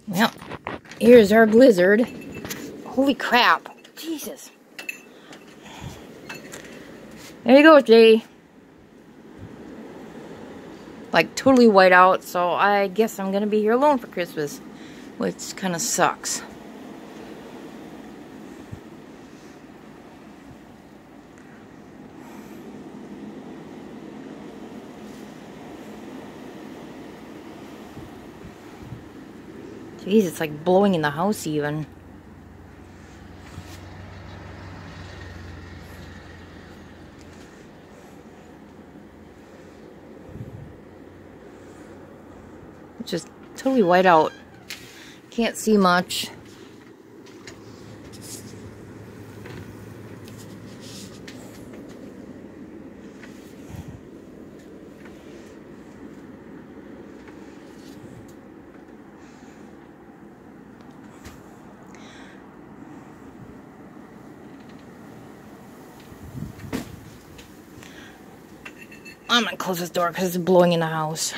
Well, here's our blizzard. Holy crap. Jesus. There you go, Jay. Like, totally white out, so I guess I'm gonna be here alone for Christmas, which kind of sucks. Jeez, it's like blowing in the house even. It's just totally white out. Can't see much. I'm gonna close this door because it's blowing in the house.